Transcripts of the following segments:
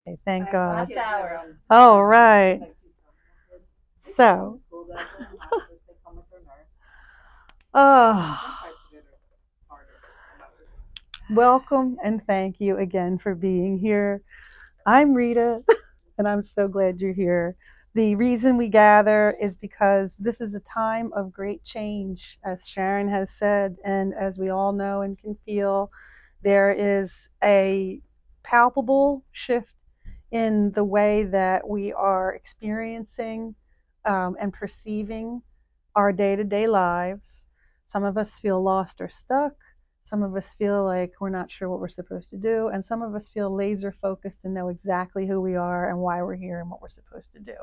Okay, thank God. All right. So, oh, welcome and thank you again for being here. I'm Rita, and I'm so glad you're here. The reason we gather is because this is a time of great change, as Sharon has said, and as we all know and can feel, there is a palpable shift in the way that we are experiencing and perceiving our day to day lives. Some of us feel lost or stuck. Some of us feel like we're not sure what we're supposed to do. And some of us feel laser focused and know exactly who we are and why we're here and what we're supposed to do.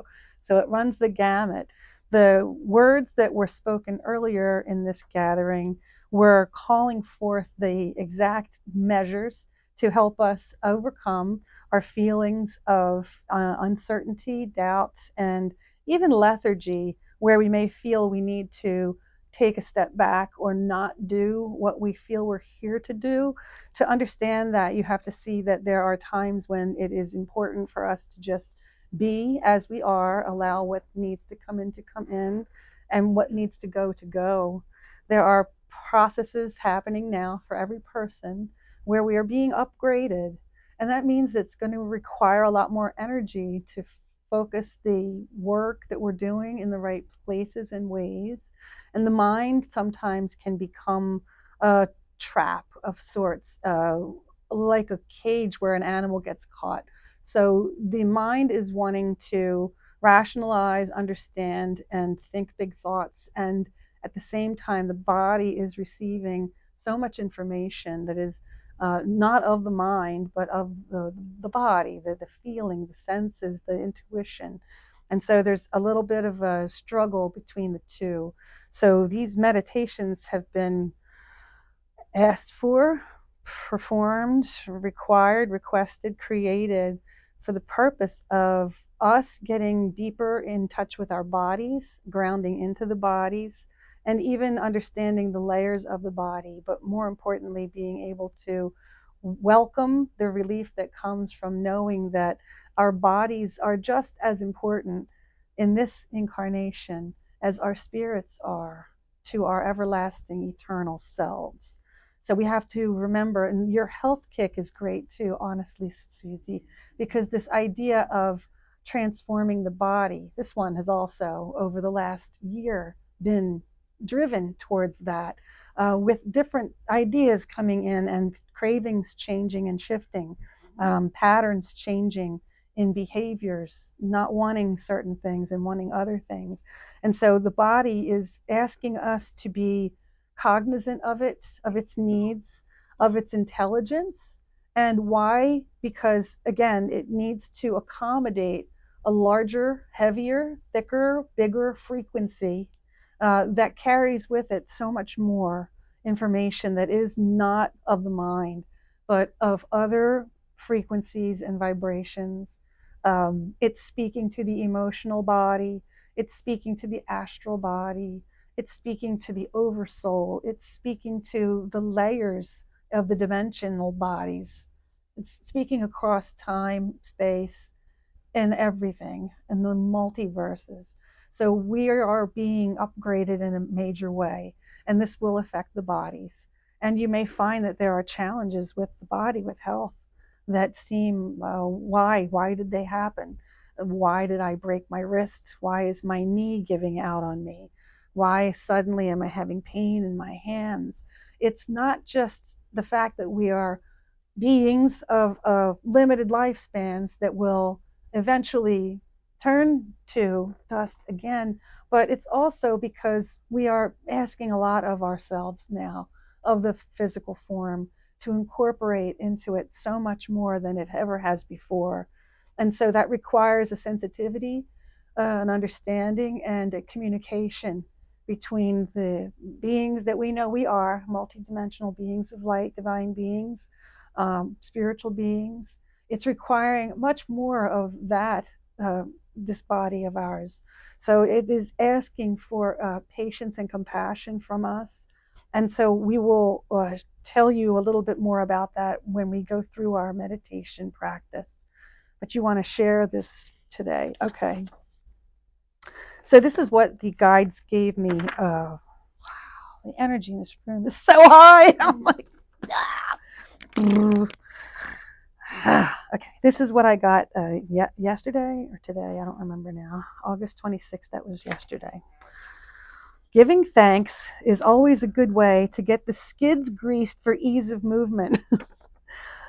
So it runs the gamut. The words that were spoken earlier in this gathering were calling forth the exact measures to help us overcome our feelings of uncertainty, doubt, and even lethargy, where we may feel we need to take a step back or not do what we feel we're here to do. To understand that, you have to see that there are times when it is important for us to just be as we are, allow what needs to come in, and what needs to go. There are processes happening now for every person where we are being upgraded, and that means it's going to require a lot more energy to focus the work that we're doing in the right places and ways. And the mind sometimes can become a trap of sorts, like a cage where an animal gets caught. So the mind is wanting to rationalize, understand, and think big thoughts. And at the same time, the body is receiving so much information that is not of the mind, but of the body, the feeling, the senses, the intuition. And so there's a little bit of a struggle between the two. So these meditations have been asked for, performed, required, requested, created for the purpose of us getting deeper in touch with our bodies, grounding into the bodies, and even understanding the layers of the body, but more importantly, being able to welcome the relief that comes from knowing that our bodies are just as important in this incarnation as our spirits are to our everlasting eternal selves. So we have to remember, and your health kick is great too, honestly, Susie, because this idea of transforming the body, this one has also, over the last year, been driven towards that, with different ideas coming in and cravings changing and shifting, patterns changing in behaviors, not wanting certain things and wanting other things. And so the body is asking us to be cognizant of it, of its needs, of its intelligence. And why? Because, again, it needs to accommodate a larger, heavier, thicker, bigger frequency that carries with it so much more information that is not of the mind, but of other frequencies and vibrations. It's speaking to the emotional body, it's speaking to the astral body, it's speaking to the oversoul, it's speaking to the layers of the dimensional bodies, it's speaking across time, space, and everything, and the multiverses. So we are being upgraded in a major way, and this will affect the bodies. And you may find that there are challenges with the body, with health, that seem, why did they happen? Why did I break my wrist? Why is my knee giving out on me? Why suddenly am I having pain in my hands? It's not just the fact that we are beings of limited lifespans that will eventually turn to dust again, but it's also because we are asking a lot of ourselves now, of the physical form, to incorporate into it so much more than it ever has before. And so that requires a sensitivity, an understanding, and a communication between the beings that we know we are, multidimensional beings of light, divine beings, spiritual beings. It's requiring much more of that, this body of ours. So it is asking for patience and compassion from us. And so we will tell you a little bit more about that when we go through our meditation practice. but you want to share this today. Okay. So this is what the guides gave me. Wow, the energy in this room is so high. I'm like, okay, this is what I got yesterday or today. I don't remember now. August 26th, that was yesterday. Giving thanks is always a good way to get the skids greased for ease of movement.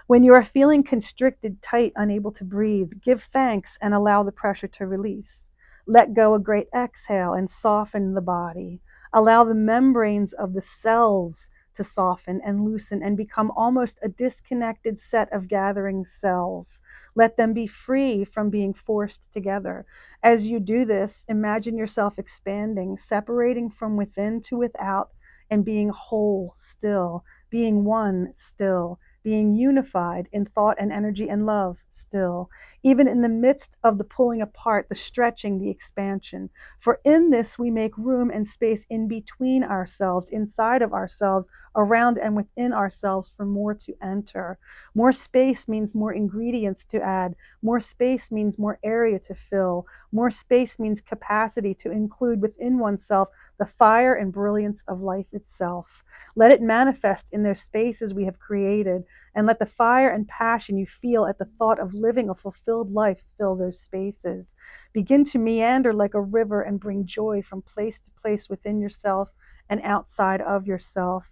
When you are feeling constricted, tight, unable to breathe, give thanks and allow the pressure to release. Let go a great exhale and soften the body. Allow the membranes of the cells to soften and loosen and become almost a disconnected set of gathering cells. Let them be free from being forced together. As you do this, imagine yourself expanding, separating from within to without, and being whole still, being one still, being unified in thought and energy and love still, even in the midst of the pulling apart, the stretching, the expansion. For in this we make room and space in between ourselves, inside of ourselves, around and within ourselves for more to enter. More space means more ingredients to add. More space means more area to fill. More space means capacity to include within oneself the fire and brilliance of life itself. Let it manifest in those spaces we have created, and let the fire and passion you feel at the thought of living a fulfilled life fill those spaces. Begin to meander like a river and bring joy from place to place within yourself and outside of yourself.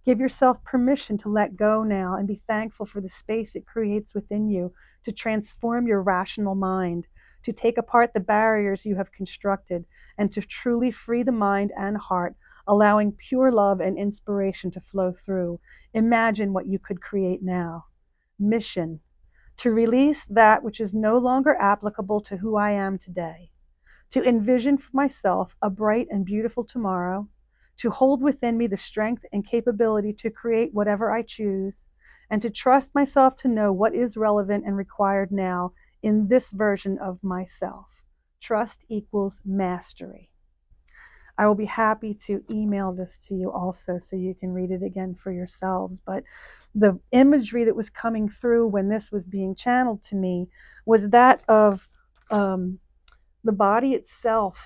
Give yourself permission to let go now and be thankful for the space it creates within you to transform your rational mind, to take apart the barriers you have constructed, and to truly free the mind and heart, allowing pure love and inspiration to flow through. Imagine what you could create now. Mission: to release that which is no longer applicable to who I am today, to envision for myself a bright and beautiful tomorrow, to hold within me the strength and capability to create whatever I choose, and to trust myself to know what is relevant and required now in this version of myself. Trust equals mastery. I will be happy to email this to you also so you can read it again for yourselves. But the imagery that was coming through when this was being channeled to me was that of the body itself,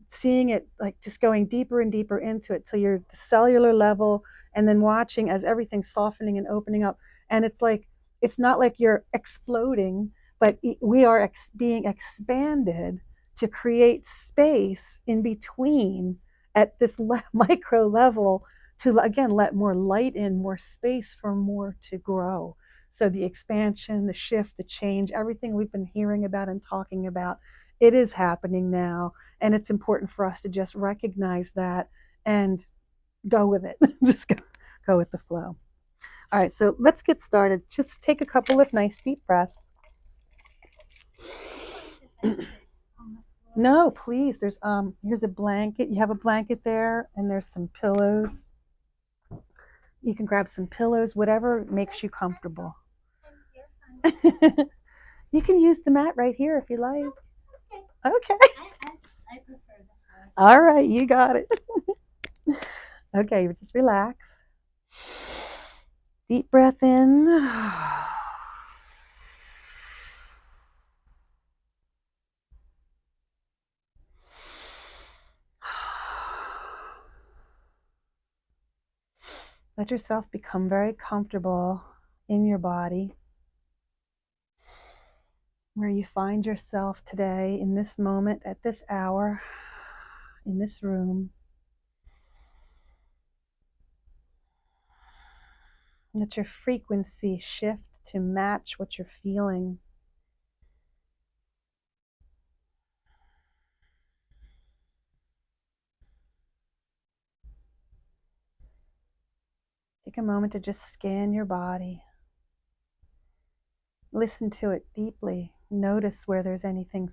seeing it like just going deeper and deeper into it till you're at the cellular level, and then watching as everything's softening and opening up. And it's like, it's not like you're exploding, but we are being expanded to create space in between at this micro level to, again, let more light in, more space for more to grow. So the expansion, the shift, the change, everything we've been hearing about and talking about, it is happening now. And it's important for us to just recognize that and go with it. Just go with the flow. All right, so let's get started. Just take a couple of nice deep breaths. No, please. Here's a blanket. You have a blanket there, and there's some pillows. You can grab some pillows, whatever makes you comfortable. You can use the mat right here if you like. Okay. I prefer that. All right, you got it. Okay, just relax. Deep breath in. Let yourself become very comfortable in your body, where you find yourself today, in this moment, at this hour, in this room. Let your frequency shift to match what you're feeling. Take a moment to just scan your body. Listen to it deeply. Notice where there's anything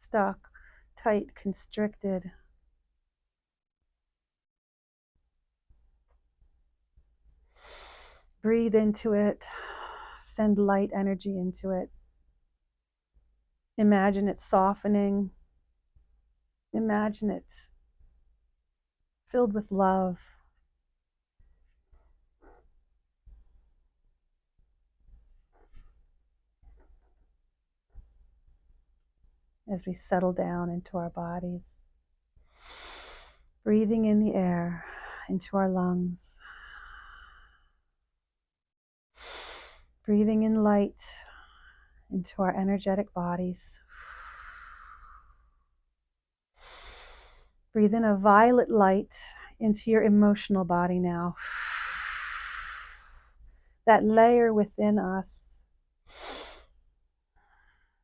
stuck, tight, constricted. Breathe into it. Send light energy into it. Imagine it softening. Imagine it filled with love. as we settle down into our bodies. Breathing in the air into our lungs. Breathing in light into our energetic bodies. Breathe in a violet light into your emotional body now. That layer within us,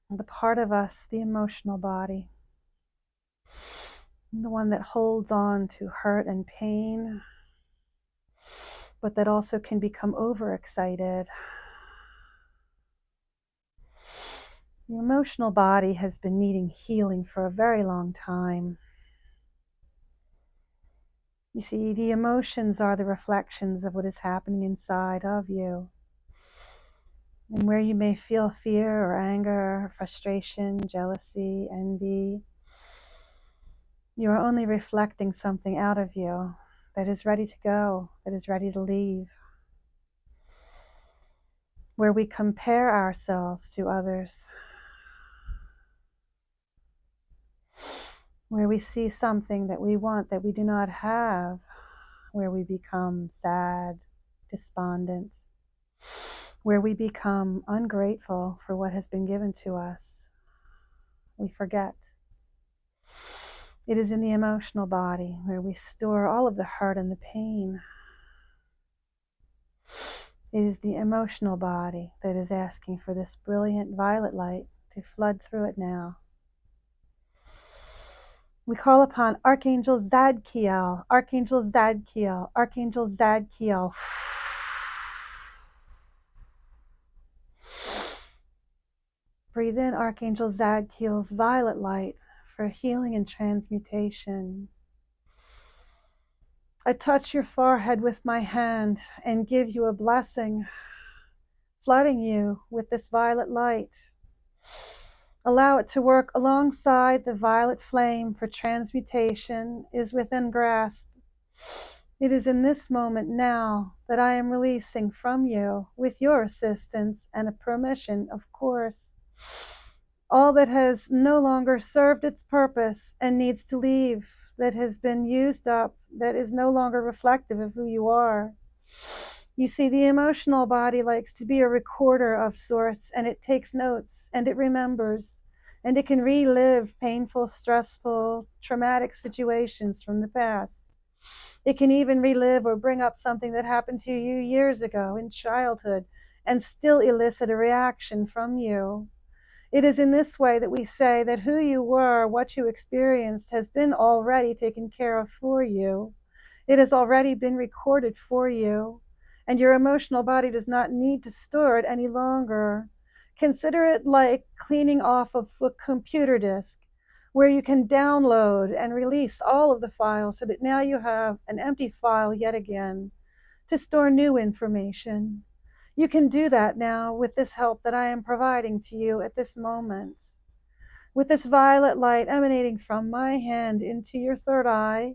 the part of us, the emotional body, the one that holds on to hurt and pain, but that also can become overexcited. The emotional body has been needing healing for a very long time. You see, the emotions are the reflections of what is happening inside of you. And where you may feel fear or anger, frustration, jealousy, envy, you are only reflecting something out of you that is ready to go, that is ready to leave. Where we compare ourselves to others, where we see something that we want that we do not have, where we become sad, despondent, where we become ungrateful for what has been given to us. We forget. It is in the emotional body where we store all of the hurt and the pain. It is the emotional body that is asking for this brilliant violet light to flood through it now. We call upon Archangel Zadkiel, Archangel Zadkiel, Archangel Zadkiel. Breathe in Archangel Zadkiel's violet light for healing and transmutation. I touch your forehead with my hand and give you a blessing, flooding you with this violet light. Allow it to work alongside the violet flame, for transmutation is within grasp. It is in this moment now that I am releasing from you, with your assistance and a permission, of course, all that has no longer served its purpose and needs to leave, that has been used up, that is no longer reflective of who you are. You see, the emotional body likes to be a recorder of sorts, and it takes notes, and it remembers, and it can relive painful, stressful, traumatic situations from the past. It can even relive or bring up something that happened to you years ago in childhood and still elicit a reaction from you. It is in this way that we say that who you were, what you experienced, has been already taken care of for you. It has already been recorded for you, and your emotional body does not need to store it any longer. Consider it like cleaning off of a computer disk, where you can download and release all of the files so that now you have an empty file yet again to store new information. You can do that now with this help that I am providing to you at this moment. With this violet light emanating from my hand into your third eye,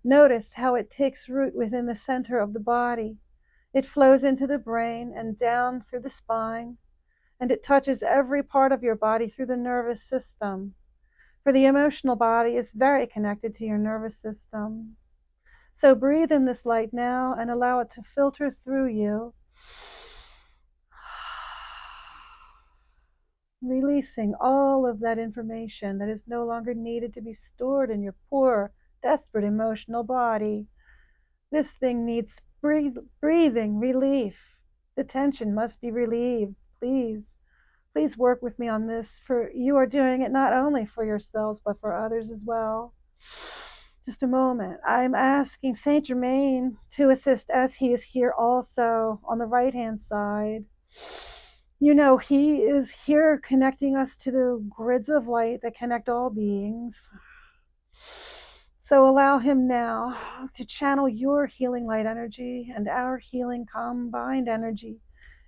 notice how it takes root within the center of the body. It flows into the brain and down through the spine, and it touches every part of your body through the nervous system. For the emotional body is very connected to your nervous system. So breathe in this light now and allow it to filter through you, releasing all of that information that is no longer needed to be stored in your poor, desperate emotional body. This thing needs breathing relief. The tension must be relieved. Please work with me on this, for you are doing it not only for yourselves, but for others as well. Just a moment. I'm asking Saint Germaine to assist, as he is here also on the right-hand side. You know, he is here connecting us to the grids of light that connect all beings. So allow him now to channel your healing light energy and our healing combined energy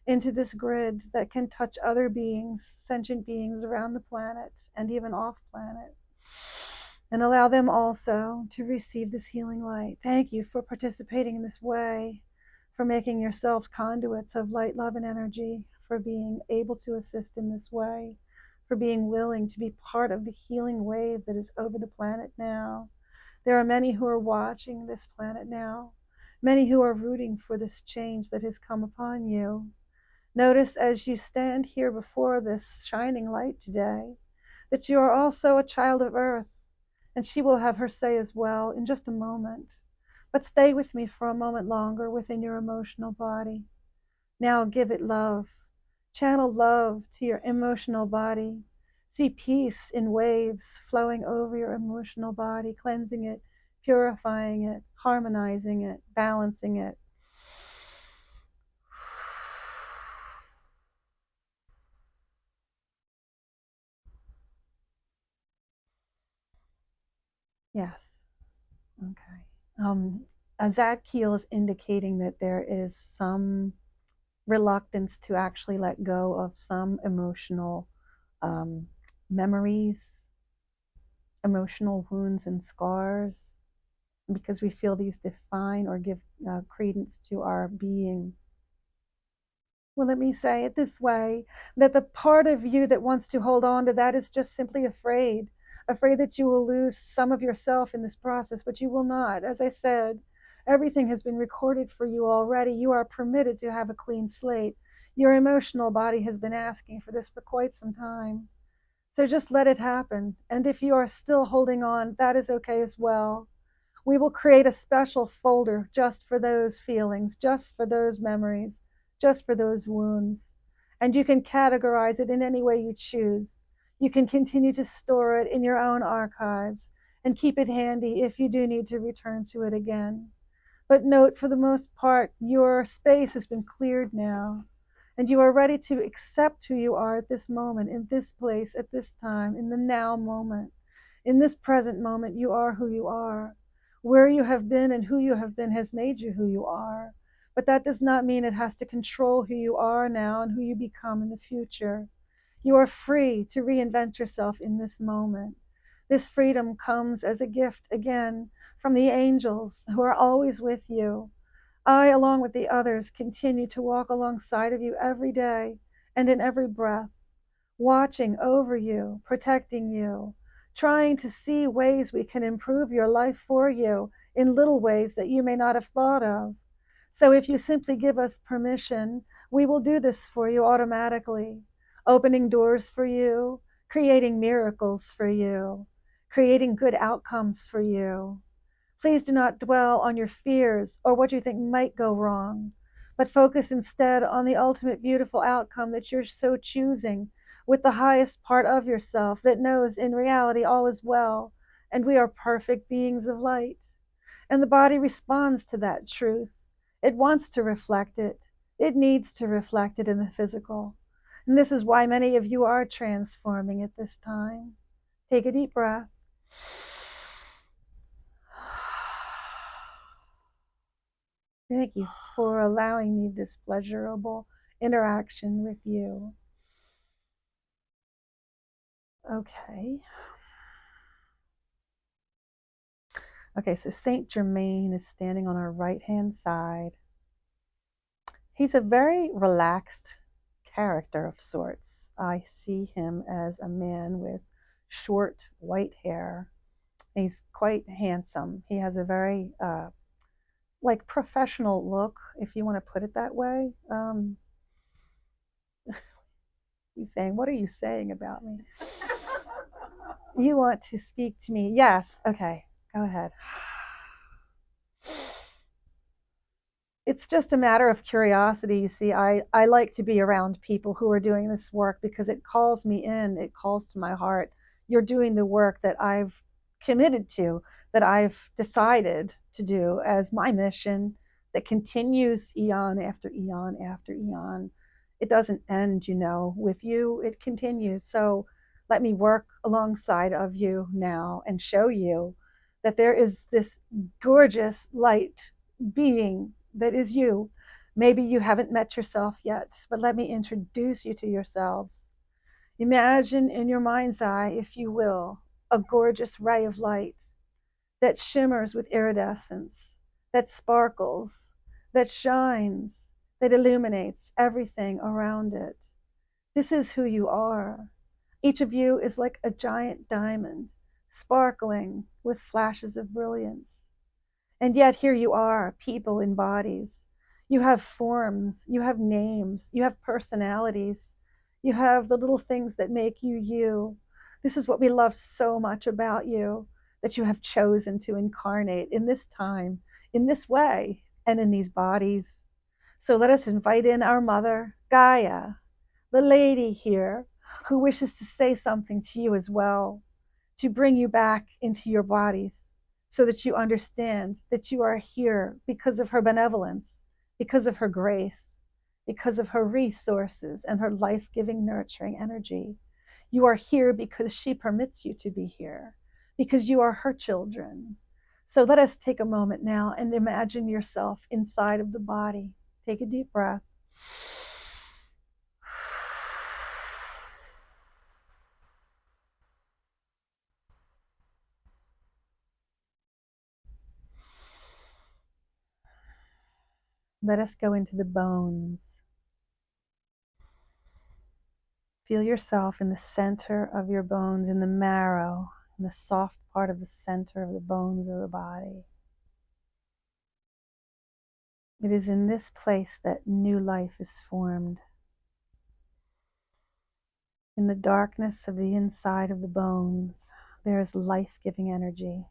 into this grid that can touch other beings, sentient beings around the planet and even off planet, and allow them also to receive this healing light. Thank you for participating in this way, for making yourselves conduits of light, love, and energy, for being able to assist in this way, for being willing to be part of the healing wave that is over the planet now. There are many who are watching this planet now, many who are rooting for this change that has come upon you. Notice as you stand here before this shining light today that you are also a child of Earth, and she will have her say as well in just a moment. But stay with me for a moment longer within your emotional body. Now give it love. Channel love to your emotional body. See peace in waves flowing over your emotional body, cleansing it, purifying it, harmonizing it, balancing it. Yes. Okay. Zadkiel is indicating that there is some reluctance to actually let go of some emotional um, memories, emotional wounds and scars, because we feel these define or give credence to our being. Well, let me say it this way, that the part of you that wants to hold on to that is just simply afraid, afraid that you will lose some of yourself in this process, but you will not. As I said, everything has been recorded for you already. You are permitted to have a clean slate. Your emotional body has been asking for this for quite some time. So just let it happen. And if you are still holding on, that is okay as well. We will create a special folder just for those feelings, just for those memories, just for those wounds. And you can categorize it in any way you choose. You can continue to store it in your own archives and keep it handy if you do need to return to it again. But note, for the most part, your space has been cleared now, and you are ready to accept who you are at this moment, in this place, at this time, in the now moment. In this present moment, you are who you are. Where you have been and who you have been has made you who you are. But that does not mean it has to control who you are now and who you become in the future. You are free to reinvent yourself in this moment. This freedom comes as a gift, again, from the angels who are always with you. I, along with the others, continue to walk alongside of you every day and in every breath, watching over you, protecting you, trying to see ways we can improve your life for you in little ways that you may not have thought of. So if you simply give us permission, we will do this for you automatically, opening doors for you, creating miracles for you, creating good outcomes for you. Please do not dwell on your fears or what you think might go wrong, but focus instead on the ultimate beautiful outcome that you're so choosing with the highest part of yourself that knows in reality all is well, and we are perfect beings of light. And the body responds to that truth. It wants to reflect it. It needs to reflect it in the physical. And this is why many of you are transforming at this time. Take a deep breath. Thank you for allowing me this pleasurable interaction with you. Okay. Okay, so Saint Germaine is standing on our right-hand side. He's a very relaxed character of sorts. I see him as a man with short white hair. He's quite handsome. He has a very like professional look, if you want to put it that way. He's saying, "What are you saying about me?" You want to speak to me? Yes. Okay. Go ahead. It's just a matter of curiosity. You see, I like to be around people who are doing this work because it calls me in, it calls to my heart. You're doing the work that I've committed to, that I've decided to do as my mission that continues eon after eon after eon. It doesn't end, with you, it continues. So let me work alongside of you now and show you that there is this gorgeous light being that is you. Maybe you haven't met yourself yet, but let me introduce you to yourselves. Imagine in your mind's eye, if you will, a gorgeous ray of light that shimmers with iridescence, that sparkles, that shines, that illuminates everything around it. This is who you are. Each of you is like a giant diamond, sparkling with flashes of brilliance. And yet here you are, people in bodies. You have forms, you have names, you have personalities, you have the little things that make you you. This is what we love so much about you, that you have chosen to incarnate in this time, in this way, and in these bodies. So let us invite in our mother, Gaia, the lady here, who wishes to say something to you as well, to bring you back into your bodies so that you understand that you are here because of her benevolence, because of her grace, because of her resources and her life giving, nurturing energy. You are here because she permits you to be here, because you are her children. So let us take a moment now and imagine yourself inside of the body. Take a deep breath. Let us go into the bones. Feel yourself in the center of your bones, in the marrow, in the soft part of the center of the bones of the body. It is in this place that new life is formed. In the darkness of the inside of the bones, there is life-giving energy.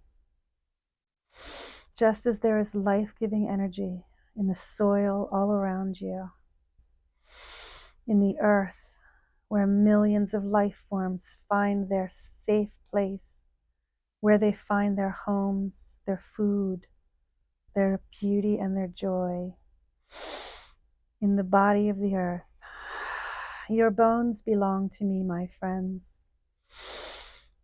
Just as there is life-giving energy in the soil all around you, in the earth, where millions of life forms find their safe place, where they find their homes, their food, their beauty and their joy. In the body of the earth, your bones belong to me, my friends.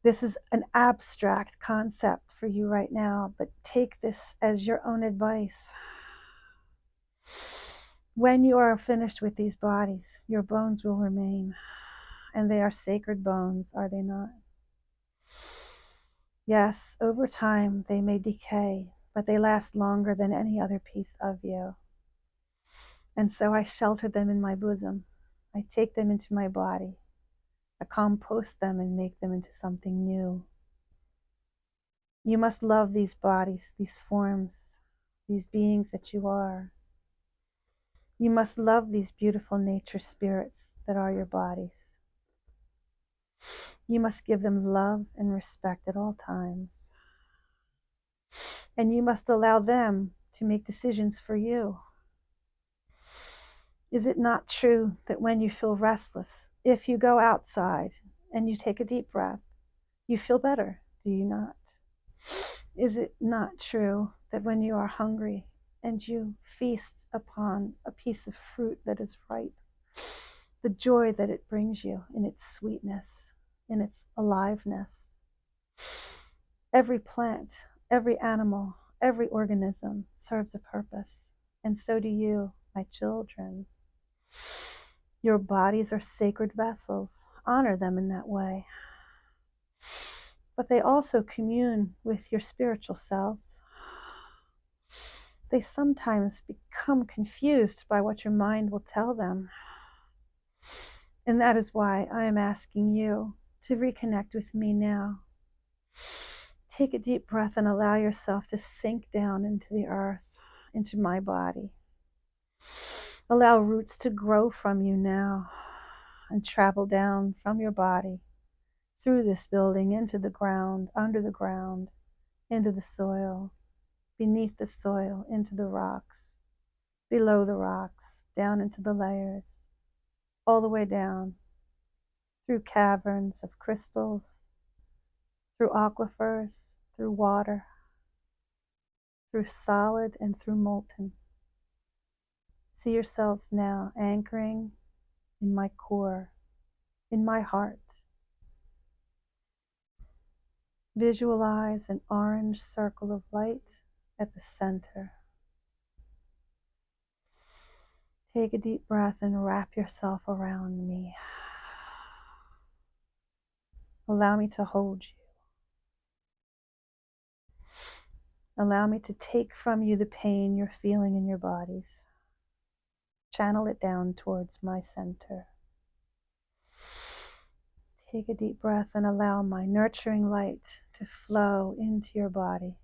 This is an abstract concept for you right now, but take this as your own advice. When you are finished with these bodies, your bones will remain. And they are sacred bones, are they not? Yes, over time they may decay, but they last longer than any other piece of you. And so I shelter them in my bosom. I take them into my body. I compost them and make them into something new. You must love these bodies, these forms, these beings that you are. You must love these beautiful nature spirits that are your bodies. You must give them love and respect at all times. And you must allow them to make decisions for you. Is it not true that when you feel restless, if you go outside and you take a deep breath, you feel better, do you not? Is it not true that when you are hungry and you feast upon a piece of fruit that is ripe, the joy that it brings you in its sweetness, in its aliveness? Every plant, every animal, every organism serves a purpose, and so do you, my children. Your bodies are sacred vessels. Honor them in that way. But they also commune with your spiritual selves. They sometimes become confused by what your mind will tell them. And that is why I am asking you to reconnect with me now. Take a deep breath and allow yourself to sink down into the earth, into my body. Allow roots to grow from you now and travel down from your body through this building into the ground, under the ground, into the soil, beneath the soil, into the rocks, below the rocks, down into the layers, all the way down, through caverns of crystals, through aquifers, through water, through solid and through molten. See yourselves now anchoring in my core, in my heart. Visualize an orange circle of light at the center. Take a deep breath and wrap yourself around me. Allow me to hold you. Allow me to take from you the pain you're feeling in your bodies. Channel it down towards my center. Take a deep breath and allow my nurturing light to flow into your body,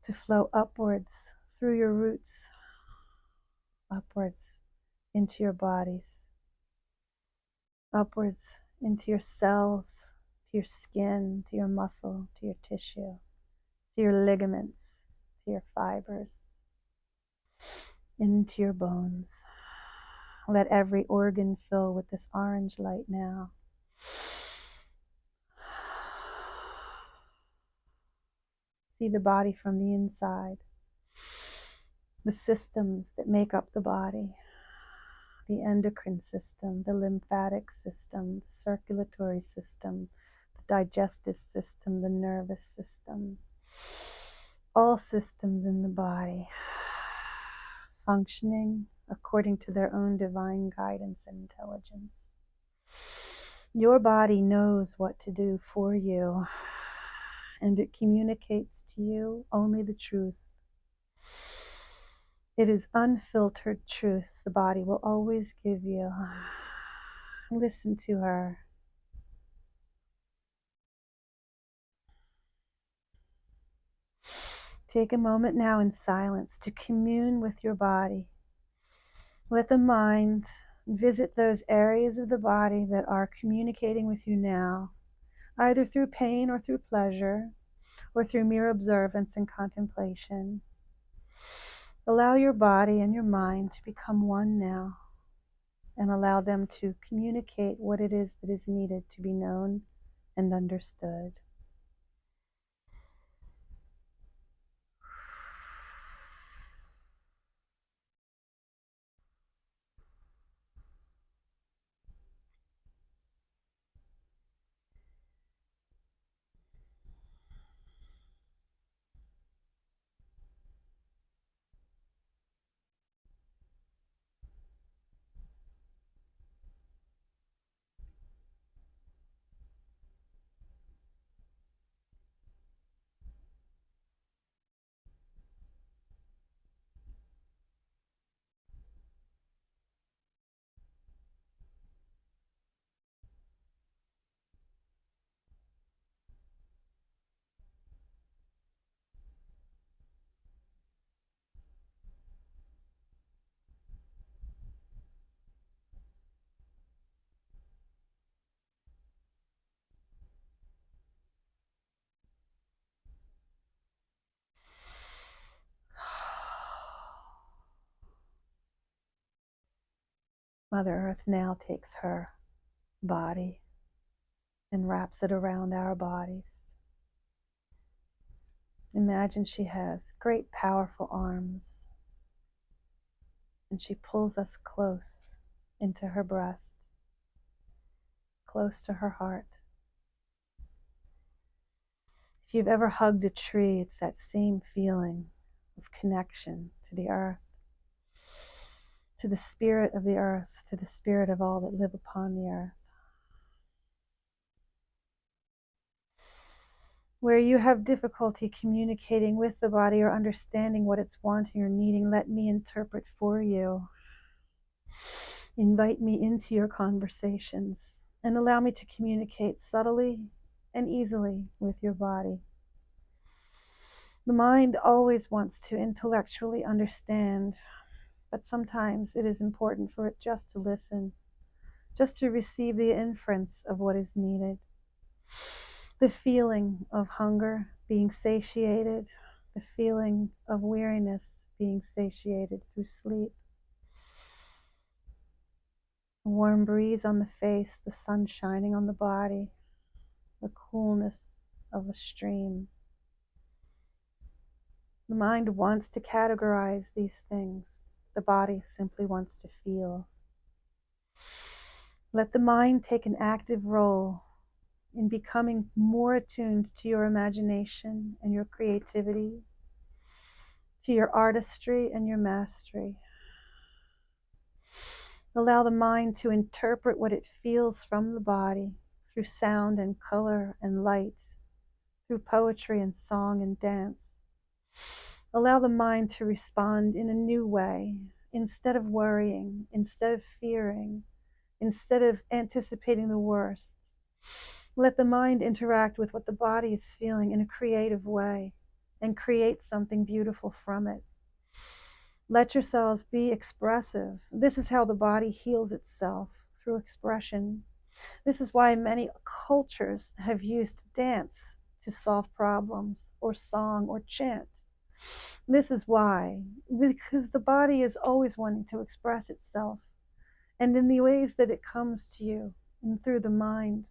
to flow upwards through your roots, upwards into your bodies, upwards into your cells, to your skin, to your muscle, to your tissue, to your ligaments, to your fibers, into your bones. Let every organ fill with this orange light now. See the body from the inside, the systems that make up the body, the endocrine system, the lymphatic system, the circulatory system, the digestive system, the nervous system, all systems in the body functioning according to their own divine guidance and intelligence. Your body knows what to do for you, and it communicates to you only the truth. It is unfiltered truth the body will always give you. Listen to her. Take a moment now in silence to commune with your body. Let the mind visit those areas of the body that are communicating with you now, either through pain or through pleasure, or through mere observance and contemplation. Allow your body and your mind to become one now, and allow them to communicate what it is that is needed to be known and understood. Mother Earth now takes her body and wraps it around our bodies. Imagine she has great powerful arms, and she pulls us close into her breast, close to her heart. If you've ever hugged a tree, it's that same feeling of connection to the earth, to the spirit of the earth, to the spirit of all that live upon the earth. Where you have difficulty communicating with the body or understanding what it's wanting or needing, let me interpret for you. Invite me into your conversations and allow me to communicate subtly and easily with your body. The mind always wants to intellectually understand, but sometimes it is important for it just to listen, just to receive the inference of what is needed. The feeling of hunger being satiated, the feeling of weariness being satiated through sleep. A warm breeze on the face, the sun shining on the body, the coolness of a stream. The mind wants to categorize these things. The body simply wants to feel. Let the mind take an active role in becoming more attuned to your imagination and your creativity, to your artistry and your mastery. Allow the mind to interpret what it feels from the body through sound and color and light, through poetry and song and dance. Allow the mind to respond in a new way. Instead of worrying, instead of fearing, instead of anticipating the worst. Let the mind interact with what the body is feeling in a creative way and create something beautiful from it. Let yourselves be expressive. This is how the body heals itself, through expression. This is why many cultures have used dance to solve problems, or song, or chant. This is why, because the body is always wanting to express itself, and in the ways that it comes to you, and through the mind,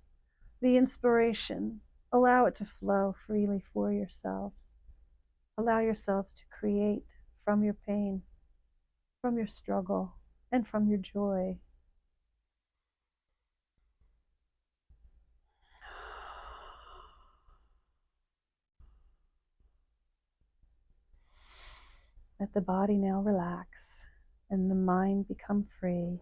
the inspiration, allow it to flow freely for yourselves. Allow yourselves to create from your pain, from your struggle, and from your joy. Let the body now relax and the mind become free.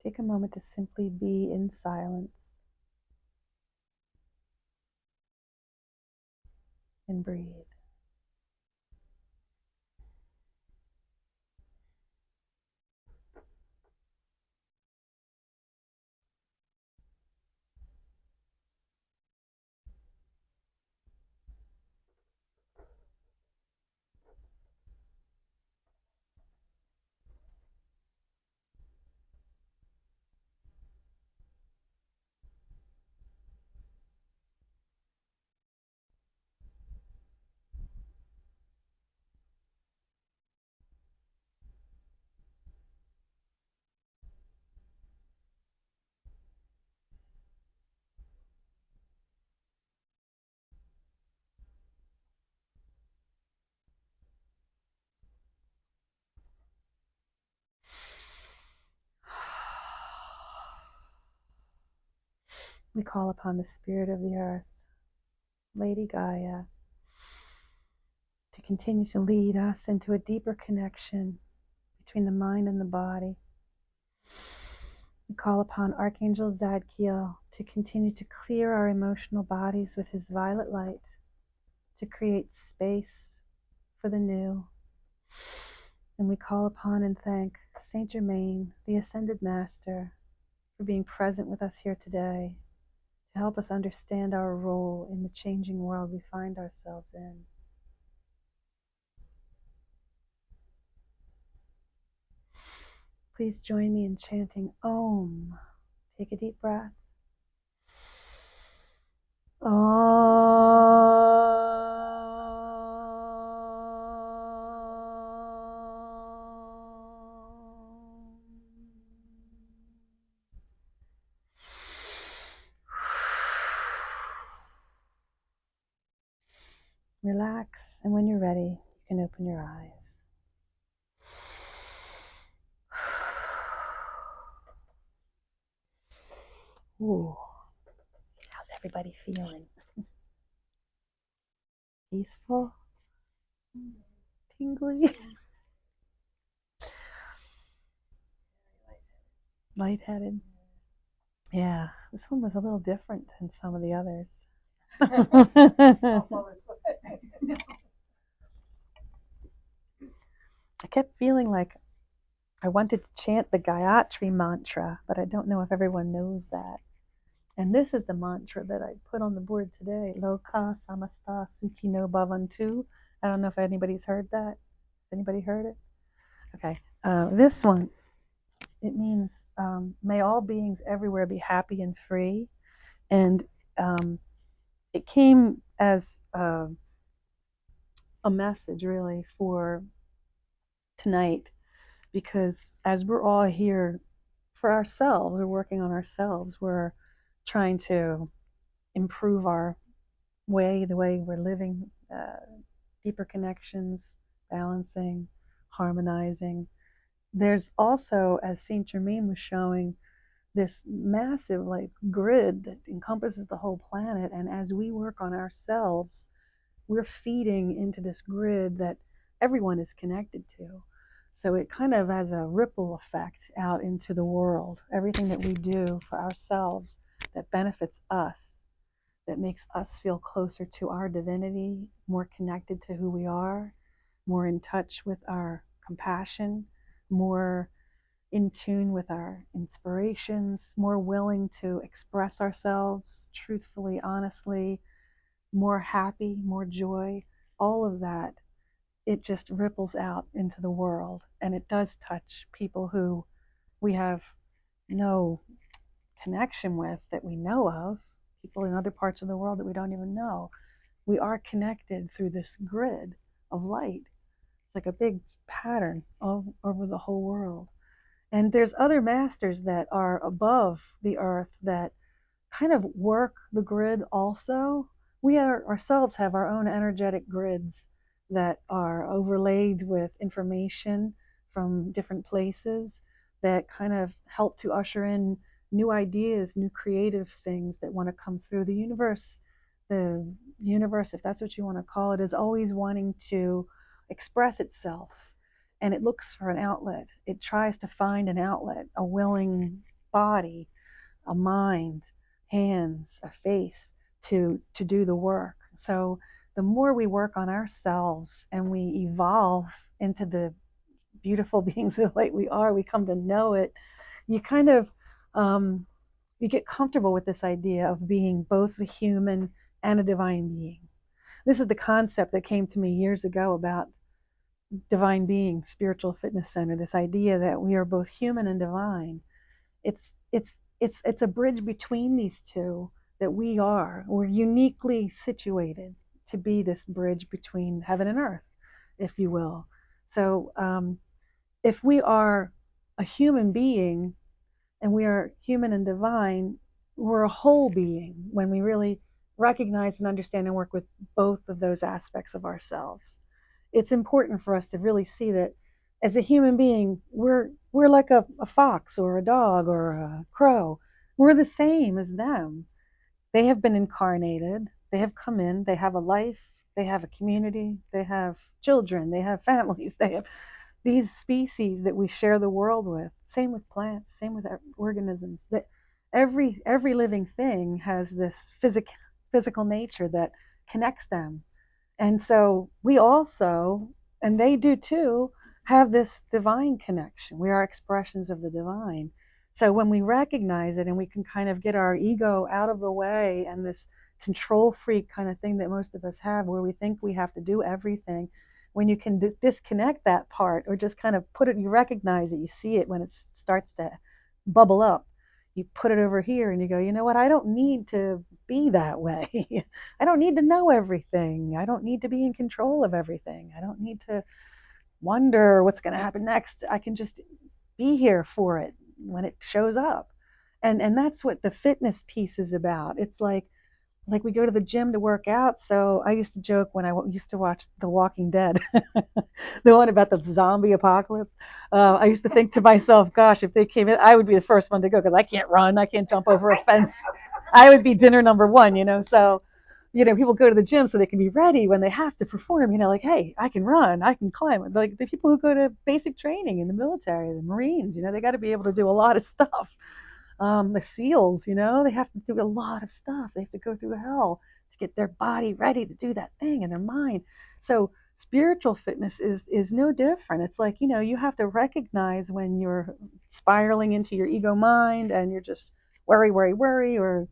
Take a moment to simply be in silence and breathe. We call upon the spirit of the earth, Lady Gaia, to continue to lead us into a deeper connection between the mind and the body. We call upon Archangel Zadkiel to continue to clear our emotional bodies with his violet light, to create space for the new. And we call upon and thank Saint Germaine, the Ascended Master, for being present with us here today, to help us understand our role in the changing world we find ourselves in. Please join me in chanting Om. Take a deep breath. Om. Relax, and when you're ready, you can open your eyes. Ooh, how's everybody feeling? Peaceful? Tingly? Lightheaded? Yeah, this one was a little different than some of the others. I kept feeling like I wanted to chant the Gayatri mantra, but I don't know if everyone knows that. And this is the mantra that I put on the board today. Loka samasta sukhino bhavantu. I don't know if anybody's heard that. Anybody heard it? Okay. This one, it means may all beings everywhere be happy and free. And it came as a message, really, for tonight, because as we're all here for ourselves, we're working on ourselves, we're trying to improve our the way we're living, deeper connections, balancing, harmonizing. There's also, as Saint Germaine was showing, this massive grid that encompasses the whole planet, and as we work on ourselves, we're feeding into this grid that everyone is connected to. So it kind of has a ripple effect out into the world. Everything that we do for ourselves that benefits us, that makes us feel closer to our divinity, more connected to who we are, more in touch with our compassion, more in tune with our inspirations, more willing to express ourselves truthfully, honestly, more happy, more joy, all of that, it just ripples out into the world. And it does touch people who we have no connection with that we know of, people in other parts of the world that we don't even know. We are connected through this grid of light. It's like a big pattern over the whole world. And there's other masters that are above the earth that kind of work the grid also. We ourselves have our own energetic grids that are overlaid with information from different places that kind of help to usher in new ideas, new creative things that want to come through the universe. The universe, if that's what you want to call it, is always wanting to express itself, and it looks for an outlet. It tries to find an outlet, a willing body, a mind, hands, a face to do the work. So the more we work on ourselves and we evolve into the beautiful beings of light we are, we come to know it. You kind of you get comfortable with this idea of being both a human and a divine being. This is the concept that came to me years ago about divine being, spiritual fitness center. This idea that we are both human and divine. It's it's it's a bridge between these two that we are. We're uniquely situated to be this bridge between heaven and earth, if you will. So if we are a human being and we are human and divine, we're a whole being when we really recognize and understand and work with both of those aspects of ourselves. It's important for us to really see that as a human being, we're like a fox or a dog or a crow. We're the same as them. They have been incarnated. They have come in. They have a life. They have a community. They have children. They have families. They have these species that we share the world with. Same with plants. Same with organisms. That every living thing has this physical nature that connects them. And so we also, and they do too, have this divine connection. We are expressions of the divine. So when we recognize it and we can kind of get our ego out of the way and this control freak kind of thing that most of us have where we think we have to do everything, when you can disconnect that part or just kind of put it, you recognize it, you see it when it starts to bubble up. You put it over here and you go, you know what, I don't need to be that way. I don't need to know everything. I don't need to be in control of everything. I don't need to wonder what's going to happen next. I can just be here for it when it shows up. And that's what the fitness piece is about. It's like we go to the gym to work out. So I used to joke when I used to watch The Walking Dead, the one about the zombie apocalypse. I used to think to myself, gosh, if they came in, I would be the first one to go because I can't run. I can't jump over a fence. I would be dinner number one, you know. So, you know, people go to the gym so they can be ready when they have to perform, you know, like, hey, I can run, I can climb. Like the people who go to basic training in the military, the Marines, you know, they got to be able to do a lot of stuff. The SEALs, you know, they have to do a lot of stuff. They have to go through hell to get their body ready to do that thing and their mind. So spiritual fitness is no different. It's like, you know, you have to recognize when you're spiraling into your ego mind and you're just worry, or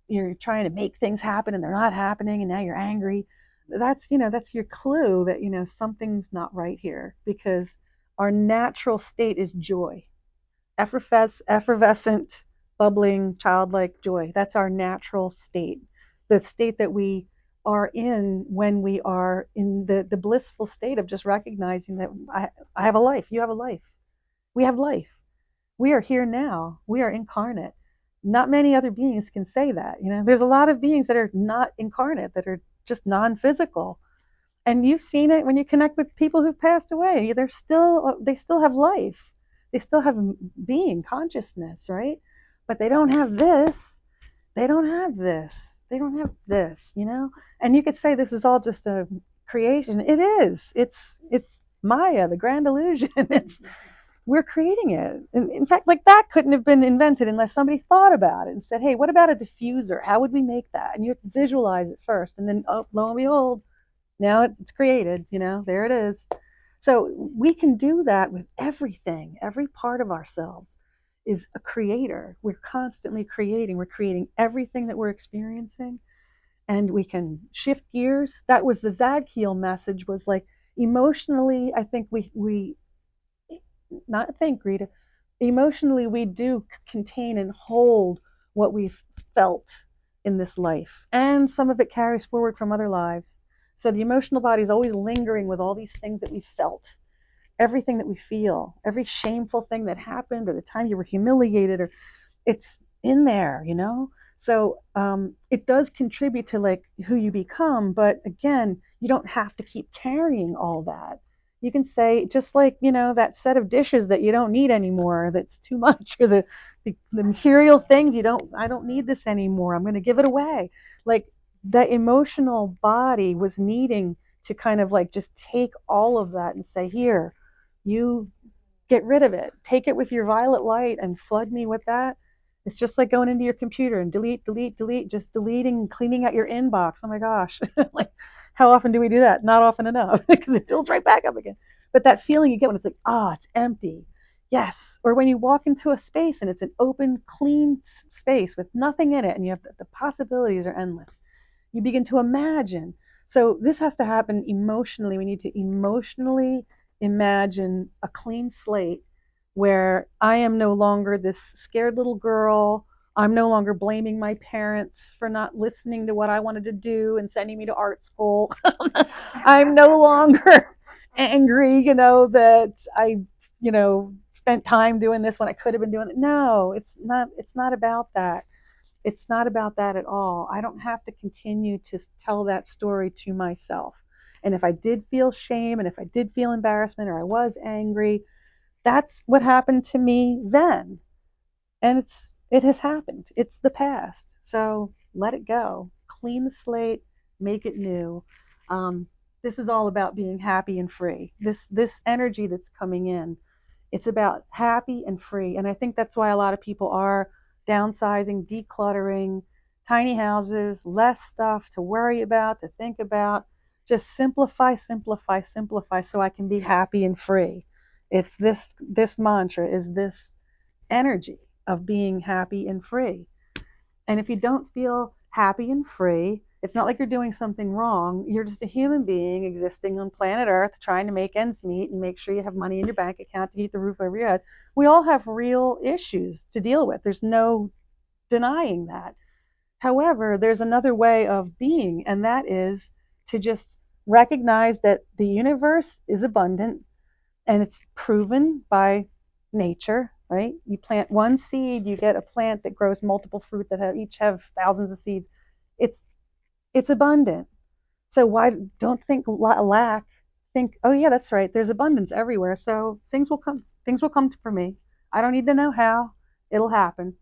you're trying to make things happen and they're not happening and now you're angry. That's, you know, that's your clue that, you know, something's not right here because our natural state is joy. Effervescent, bubbling, childlike joy. That's our natural state, the state that we are in when we are in the blissful state of just recognizing that I have a life, you have a life, we have life. We are here now. We are incarnate. Not many other beings can say that. You know, there's a lot of beings that are not incarnate, that are just non-physical. And you've seen it when you connect with people who've passed away. They still have life. They still have being, consciousness, right? But they don't have this. They don't have this. They don't have this, you know? And you could say this is all just a creation. It is. It's Maya, the grand illusion. We're creating it. In fact, like that couldn't have been invented unless somebody thought about it and said, hey, what about a diffuser? How would we make that? And you have to visualize it first. And then, oh, lo and behold, now it's created, there it is. So we can do that with everything. Every part of ourselves is a creator. We're constantly creating. We're creating everything that we're experiencing. And we can shift gears. That was the Zadkiel message, was like emotionally, I think we not think, Rita, emotionally we do contain and hold what we've felt in this life. And some of it carries forward from other lives. So the emotional body is always lingering with all these things that we felt, everything that we feel, every shameful thing that happened, or the time you were humiliated, or it's in there, So it does contribute to like who you become, but again, you don't have to keep carrying all that. You can say, just like, that set of dishes that you don't need anymore, that's too much, or the material things I don't need this anymore, I'm going to give it away. Like the emotional body was needing to kind of like just take all of that and say, here, you get rid of it. Take it with your violet light and flood me with that. It's just like going into your computer and delete, just deleting, cleaning out your inbox. Oh my gosh. Like, how often do we do that? Not often enough, because it fills right back up again. But that feeling you get when it's like, it's empty. Yes. Or when you walk into a space and it's an open, clean space with nothing in it, and you have the possibilities are endless. You begin to imagine. So this has to happen emotionally. We need to emotionally imagine a clean slate where I am no longer this scared little girl. I'm no longer blaming my parents for not listening to what I wanted to do and sending me to art school. I'm no longer angry, that I, spent time doing this when I could have been doing it. No, it's not about that. It's not about that at all. I don't have to continue to tell that story to myself. And if I did feel shame, and if I did feel embarrassment, or I was angry, that's what happened to me then. And it has happened. It's the past. So let it go. Clean the slate, make it new. This is all about being happy and free. This energy that's coming in, it's about happy and free. And I think that's why a lot of people are downsizing, decluttering, tiny houses, less stuff to worry about, to think about. Just simplify, simplify, simplify, so I can be happy and free. It's this mantra is this energy of being happy and free. And if you don't feel happy and free, it's not like you're doing something wrong. You're just a human being existing on planet Earth, trying to make ends meet and make sure you have money in your bank account to keep the roof over your head. We all have real issues to deal with. There's no denying that. However, there's another way of being, and that is to just recognize that the universe is abundant, and it's proven by nature, right? You plant one seed, you get a plant that grows multiple fruit that each have thousands of seeds. It's abundant. So why don't think lack? Think, oh yeah, that's right. There's abundance everywhere. So things will come. Things will come for me. I don't need to know how. It'll happen.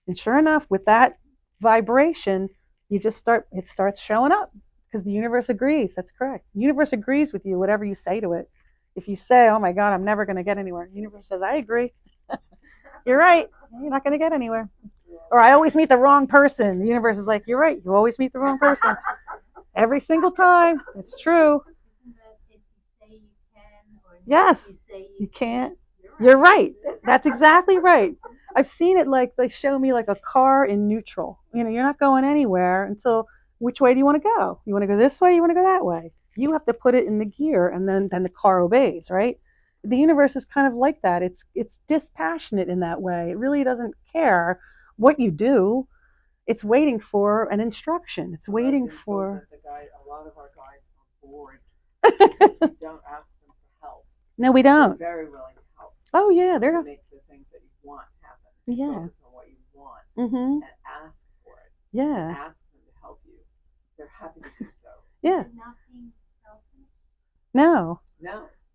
And sure enough, with that vibration, it starts showing up, because the universe agrees. That's correct. The universe agrees with you, whatever you say to it. If you say, oh my God, I'm never going to get anywhere, the universe says, I agree. You're right. You're not going to get anywhere. Or I always meet the wrong person. The universe is like, you're right. You always meet the wrong person. Every single time. It's true. Yes. You can't. You're right. That's exactly right. I've seen it, like they show me like a car in neutral. You're not going anywhere until, which way do you want to go? You want to go this way? You want to go that way? You have to put it in the gear, and then the car obeys, right? The universe is kind of like that. It's dispassionate in that way. It really doesn't care what you do. It's waiting for an instruction. It's waiting for. A lot of our guides are bored. We don't ask them for help. No, we don't. They're very willing to help. Oh yeah, they're to make the things that you want happen. Yeah. Focus on what you want and ask for it. Yeah. Ask them to help you. They're happy to do so. Yeah. Not being selfish.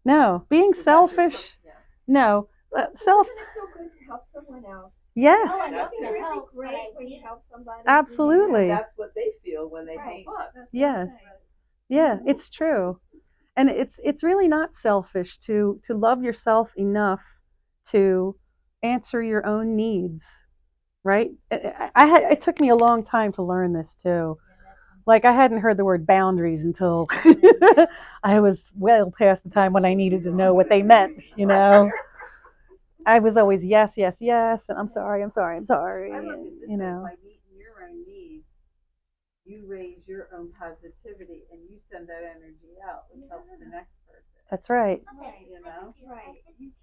No. Being selfish. Yeah. No. Self. Doesn't it feel good to help someone else? Yes. Oh, I love It's to really help, great when you help somebody. Absolutely. That's what they feel when they help us. Yes. Yeah, it's true. And it's really not selfish to love yourself enough to answer your own needs, right? It took me a long time to learn this too. Like I hadn't heard the word boundaries until I was well past the time when I needed to know what they meant, you know. I was always yes, yes, yes, and I'm sorry, I'm sorry, I'm sorry, I look and, at this you as know. by meeting your own needs, you raise your own positivity and you send that energy out, which helps the next person. That's right. Okay. You know? Right.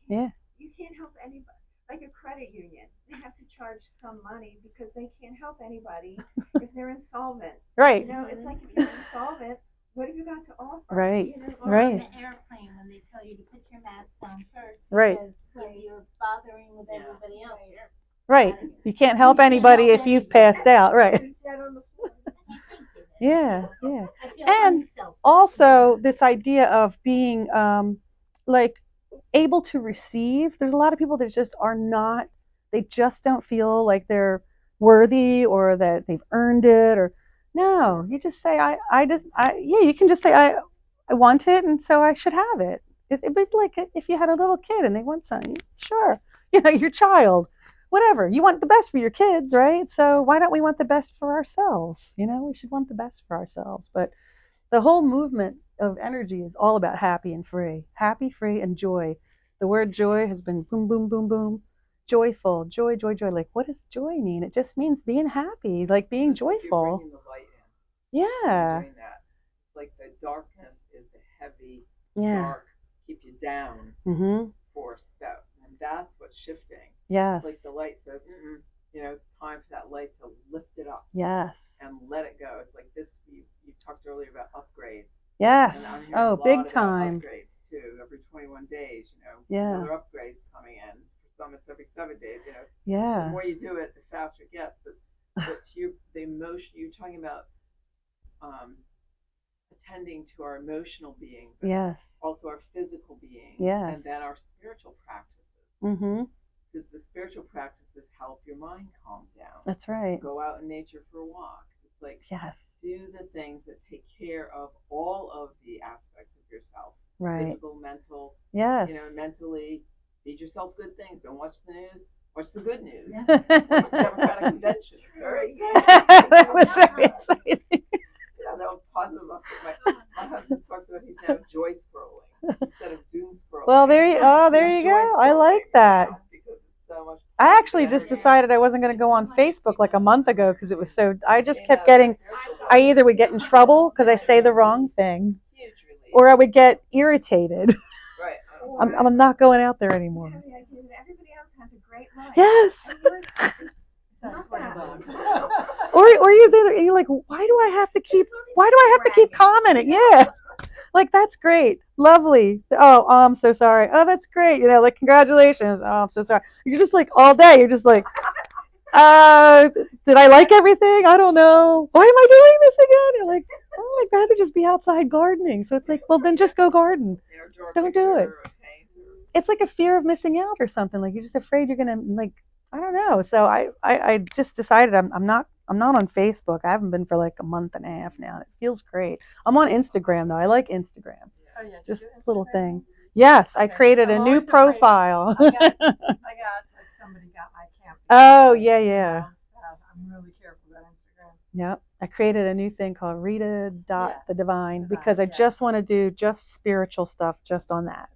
Yeah. You can't help anybody. Like a credit union, they have to charge some money because they can't help anybody if they're insolvent. Right. You know, it's like if you're insolvent, what have you got to offer? Right. You know, Or on Right. the airplane when they tell you to put your mask on first Right. because if you're bothering with everybody else, you're Right. out of here. You can't help anybody if you've passed out. Right. You're dead on the floor. Yeah. Yeah. I feel And unselfish. also this idea of being like able to receive. There's a lot of people that just are not. They just don't feel like they're worthy or that they've earned it. Or no, you just say yeah. You can just say I want it, and so I should have it. It'd be like if you had a little kid and they want something. Sure, you know, your child, whatever. You want the best for your kids, right? So why don't we want the best for ourselves? You know, we should want the best for ourselves. But the whole movement of energy is all about happy, free, and joy. The word joy has been boom, boom, boom, boom. Joyful, joy, joy, joy. Like, what does joy mean? It just means being happy, like being It's like you're joyful. bringing the light in. Yeah, Doing that. It's like the darkness is the heavy, yeah. dark, keep you down Mhm. force that, and that's what's shifting. Yes. Like the light says, you know, it's time for that light to lift it up Yes. and let it go. It's like this. You talked earlier about upgrades, Yes. and I'm hearing Oh, a lot big about time. upgrades too. Every 21 days, you know, Yeah. another upgrade's coming in. For some, it's every 7 days. You know, the Yeah. more you do it, the faster it gets. But the emotion you're talking about, um, attending to our emotional being, but Yes. also our physical being, Yes. and then our spiritual practices. Mhm. Because the spiritual practices help your mind calm down. That's right. Go out in nature for a walk. It's like Yes. do the things that take care of all of the aspects of yourself. Right. Physical, mental, Yes. you know, mentally. Feed yourself good things. Don't watch the news. Watch the good news. Yeah. Watch the Democratic convention. It's very exciting. That was very exciting. You know, that was positive. My husband talks about he's now joy scrolling instead of doom scrolling. Well, there you He's joy go. I like scrolling, that. you know, because it's so much I positive actually just energy. decided I wasn't going to go on Facebook like a month ago because it was so. I just You kept know, getting. spiritual I work either would get in trouble because I say the wrong thing, huge relief. or I would get irritated. Right. I'm not going out there anymore. You have the idea that everybody else has a great life. Yes. And you're not that. Or you're there and you're like, why do I have to keep commenting? Yeah. Like that's great, lovely. Oh, I'm so sorry. Oh, that's great. You know, like congratulations. Oh, I'm so sorry. You're just like all day. You're just like, did I like everything? I don't know. Why am I doing this again? You're like, oh, I'd rather just be outside gardening. So it's like, well, then just go garden. Don't do it. It's like a fear of missing out or something. Like you're just afraid you're gonna like, I don't know. So I just decided I'm not on Facebook. I haven't been for like a month and a half now. It feels great. I'm on Instagram though. I like Instagram. Oh, yeah, Just little thing. Yes, I created a new profile. I got like somebody got my account. Oh yeah. I'm really careful about Instagram. Yep. I created a new thing called Rita-the Divine because I yeah. just want to do just spiritual stuff just on that.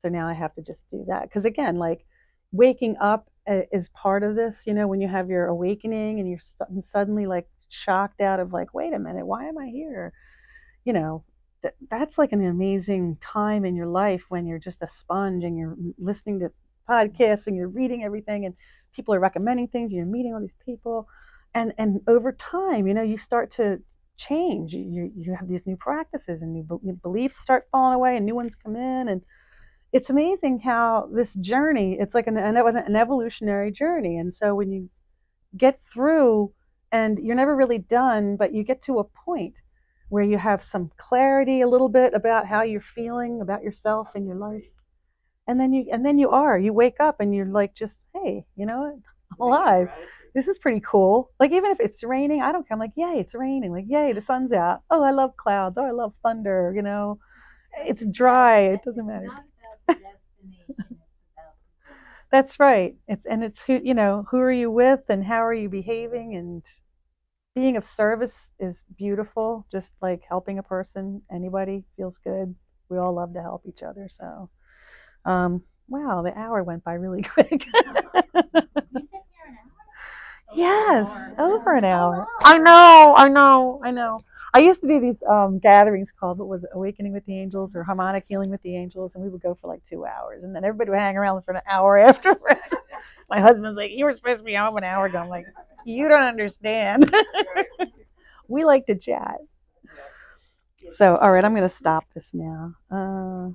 So now I have to just do that because again, like waking up is part of this. You know, when you have your awakening and you're suddenly like shocked out of like, wait a minute, why am I here? You know, that's like an amazing time in your life when you're just a sponge and you're listening to podcasts and you're reading everything and people are recommending things and you're meeting all these people and over time, you know, you start to change. You have these new practices and new beliefs start falling away and new ones come in and it's amazing how this journey, it's like an evolutionary journey. And so when you get through and you're never really done, but you get to a point where you have some clarity a little bit about how you're feeling about yourself and your life. And then you wake up and you're like just, hey, you know what? I'm alive. this is pretty cool. Like even if it's raining, I don't care. I'm like, yay, it's raining. Like, yay, the sun's out. Oh, I love clouds. Oh, I love thunder. You know, it's dry. It doesn't matter. It's not about the destination, it's about the journey. That's right. It's who you know, who are you with and how are you behaving, and being of service is beautiful. Just like helping a person, anybody feels good. We all love to help each other. So, wow, the hour went by really quick. You've been here an hour? Yes, over an Oh, hour. wow. I know. I used to do these gatherings called, what was it, Awakening with the Angels or Harmonic Healing with the Angels, and we would go for like 2 hours, and then everybody would hang around for an hour afterwards. My husband's like, "You were supposed to be home an hour ago." I'm like, "You don't understand. We like to chat." So, all right, I'm going to stop this now.